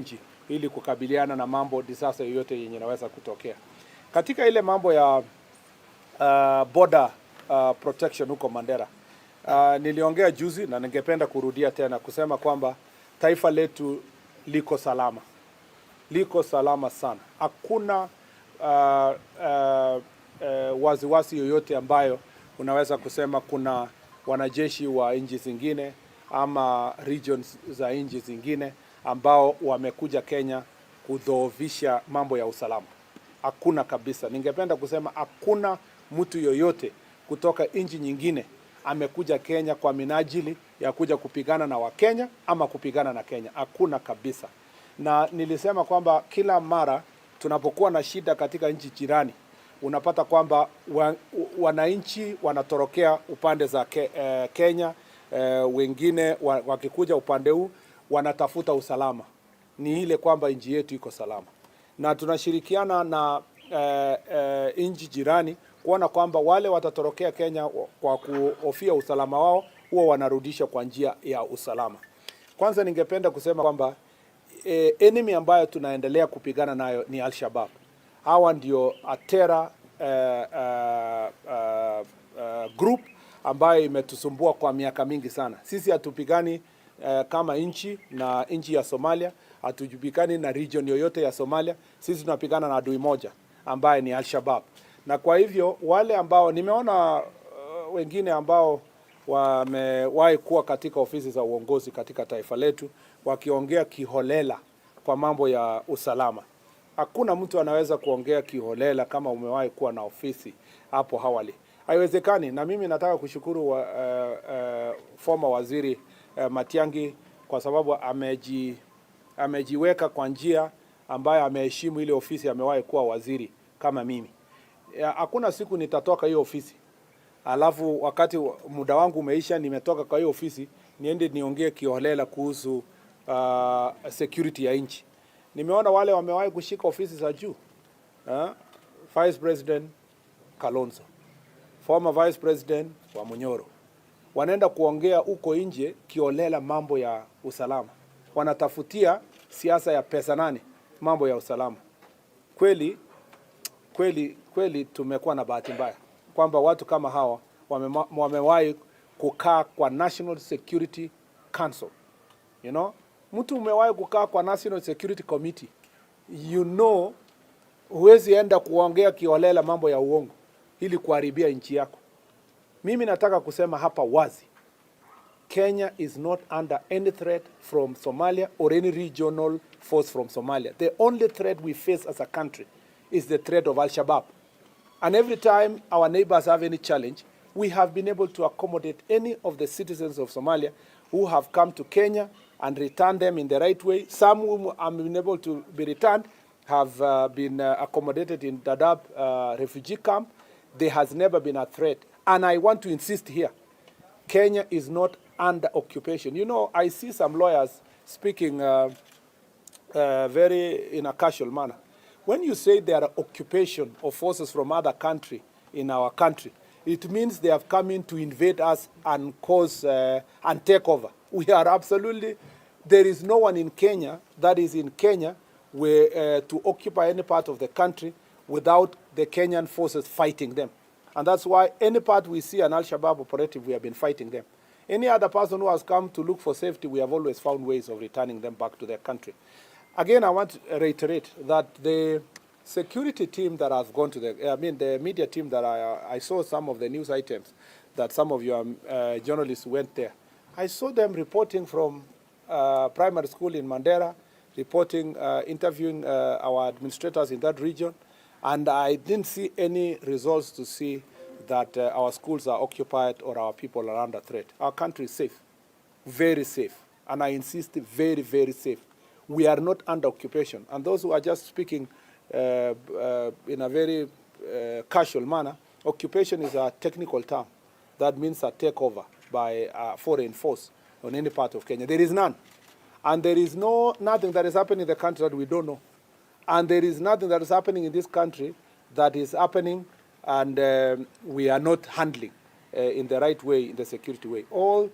nchi ili kukabiliana na mambo disaster yoyote yenye inaweza kutokea. Katika ile mambo ya border protection huko Mandera, niliongea juzi na ningependa kurudia tena kusema kwamba taifa letu liko salama. Liko salama sana. Hakuna wasiwasi yoyote ambayo unaweza kusema kuna wanajeshi wa nchi zingine ama regions za nchi zingine ambao wamekuja Kenya kudhoofisha mambo ya usalama. Hakuna kabisa. Ningependa kusema hakuna mtu yoyote kutoka nchi nyingine amekuja Kenya kwa minajili ya kuja kupigana na Wakenya ama kupigana na Kenya. Hakuna kabisa. Na nilisema kwamba kila mara tunapokuwa na shida katika nchi jirani, unapata kwamba wananchi wanatorokea upande za Kenya, wengine wakikuja upande huu wanatafuta usalama. Ni ile kwamba nchi yetu iko salama. Na tunashirikiana na nchi jirani kuona kwamba wale watatorokea Kenya kwa kuhofia usalama wao huwa wanarudisha kwa njia ya usalama. Kwanza ningependa kusema kwamba enemy ambayo tunaendelea kupigana nayo ni Al-Shabaab. Hawa ndio terror group ambayo imetusumbua kwa miaka mingi sana. Sisi hatupigani kama nchi na nchi ya Somalia, hatupigani na region yoyote ya Somalia. Sisi tunapigana na adui moja ambaye ni Al-Shabaab. Na kwa hivyo wale ambao nimeona wengine ambao wamewahi kuwa katika ofisi za uongozi katika taifa letu wakiongea kiholela kwa mambo ya usalama. Hakuna mtu anaweza kuongea kiholela kama umewahi kuwa na ofisi hapo awali. Haiwezekani. Na mimi nataka kushukuru former waziri MATIANG'I kwa sababu amejiweka kwa njia ambayo ameheshimu ile ofisi amewahi kuwa waziri kama mimi. Hakuna siku nitatoka hiyo ofisi alafu wakati muda wangu umeisha nimetoka kwa hiyo ofisi niende niongee kiholela kuhusu security ya nchi. Nimeona wale wamewahi kushika ofisi za juu. Vice President Kalonzo, former Vice President wa Munyoro. Wanaenda kuongea huko nje kiholela mambo ya usalama. Wanatafutia siasa ya pesa nani mambo ya usalama. Kweli tumekuwa na bahati mbaya kwamba watu kama hawa wamewahi kukaa kwa National Security Council. You know, mtu umewahi kukaa kwa National Security Committee. You know, huwezi enda kuongea kiholela mambo ya uongo ili kuharibia nchi yako. Mimi nataka kusema hapa wazi. Kenya is not under any threat from Somalia or any regional force from Somalia. The only threat we face as a country is the threat of Al-Shabaab. And every time our neighbors have any challenge, we have been able to accommodate any of the citizens of Somalia who have come to Kenya and return them in the right way. Some who have been able to be returned have been accommodated in Dadaab refugee camp. There has never been a threat. And I want to insist here, Kenya is not under occupation. You know, I see some lawyers speaking very in a casual manner. When you say there are occupation of forces from other country in our country, it means they have come in to invade us and cause and take over. We are absolutely, there is no one in Kenya that is in Kenya where, to occupy any part of the country without the Kenyan forces fighting them. And that's why any part we see an Al-Shabaab operative, we have been fighting them. Any other person who has come to look for safety, we have always found ways of returning them back to their country. Again, I want to reiterate that the security team that has gone to the media team that I saw some of the news items that some of your journalists went there. I saw them reporting from primary school in Mandera, reporting, interviewing our administrators in that region, and I didn't see any results to see that our schools are occupied or our people are under threat. Our country is safe, very safe, and I insist, very, very safe. We are not under occupation. And those who are just speaking in a very casual manner, occupation is a technical term. That means a takeover by a foreign force on any part of Kenya. There is none. And there is nothing that is happening in the country that we don't know. And there is nothing that is happening in this country that is happening and we are not handling in the right way, in the security way. All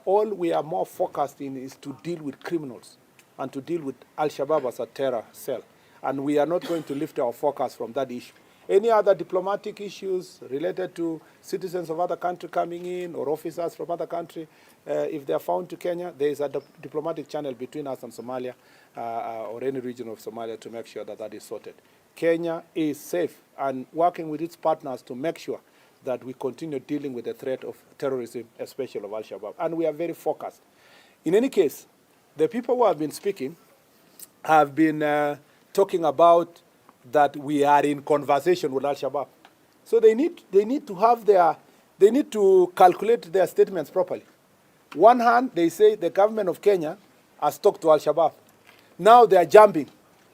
we are more focused in is to deal with criminals. and to deal with Al-Shabaab as a terror cell. And we are not going to lift our focus from that issue. Any other diplomatic issues related to citizens of other country coming in or officers from other country, if they are found to Kenya, there is a diplomatic channel between us and Somalia or any region of Somalia to make sure that that is sorted. Kenya is safe and working with its partners to make sure that we continue dealing with the threat of terrorism, especially of Al-Shabaab. And we are very focused. In any case, the people who have been speaking have been talking about that we are in conversation with Al-Shabaab. So they need to calculate their statements properly. One hand, they say the government of Kenya has talked to Al-Shabaab. Now they are jumping.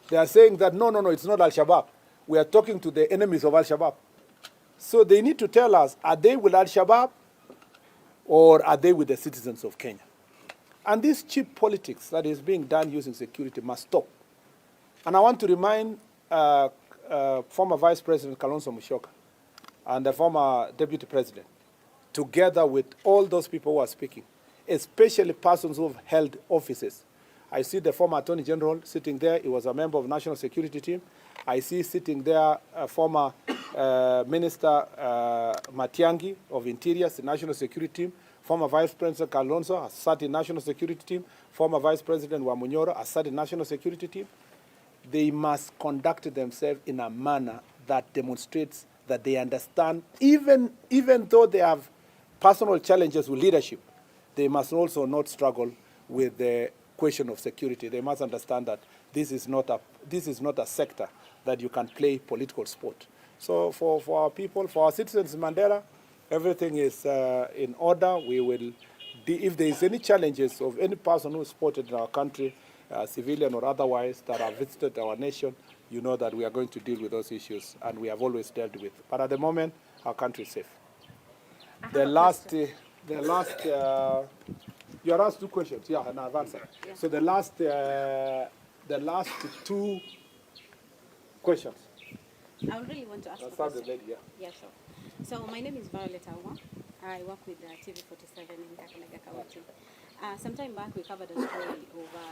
They are saying that, no, it's not Al-Shabaab. We are talking to the enemies of Al-Shabaab. So they need to tell us, are they with Al-Shabaab or are they with the citizens of Kenya? And this cheap politics that is being done using security must stop. And I want to remind former Vice President Kalonzo Musyoka and the former Deputy President, together with all those people who are speaking, especially persons who have held offices. I see the former Attorney General sitting there. He was a member of National Security Team. I see sitting there former Minister MATIANG'I of Interior, the National Security Team. Former Vice President Kalonzo has sat in National Security Team. Former Vice President Wamunyoro has sat in National Security Team. They must conduct themselves in a manner that demonstrates that they understand, even though they have personal challenges with leadership, they must also not struggle with the question of security. They must understand that this is not a sector that you can play political sport. So for our people, for our citizens in Mandera, everything is in order. We will, if there is any challenges of any person who is spotted in our country, civilian or otherwise, that have visited our nation, you know that we are going to deal with those issues, and we have always dealt with. But at the moment, our country is safe. You are asked two questions, yeah, and I've answered. Yeah. So the last two questions. I really want to ask a question. Lady, yeah. Yeah, sure. So my name is Violet Auma. I work with TV47 in Gachagua County. Sometime back, we covered a story over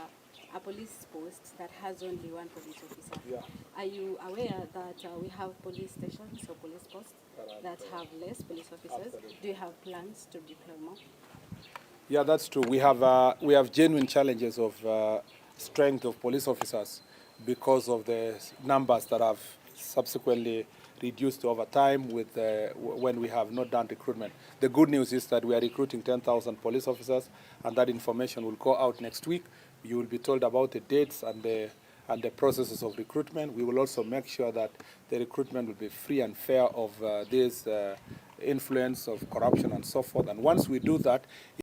a police post that has only one police officer. Yeah. Are you aware that we have police stations or police posts that have less police officers? Absolutely. Do you have plans to deploy more? Yeah, that's true. We have genuine challenges of strength of police officers because of the numbers that have subsequently reduced over time with when we have not done recruitment. The good news is that we are recruiting 10,000 police officers, and that information will go out next week. You will be told about the dates and the processes of recruitment. We will also make sure that the recruitment will be free and fair of this influence of corruption and so forth. And once we do that,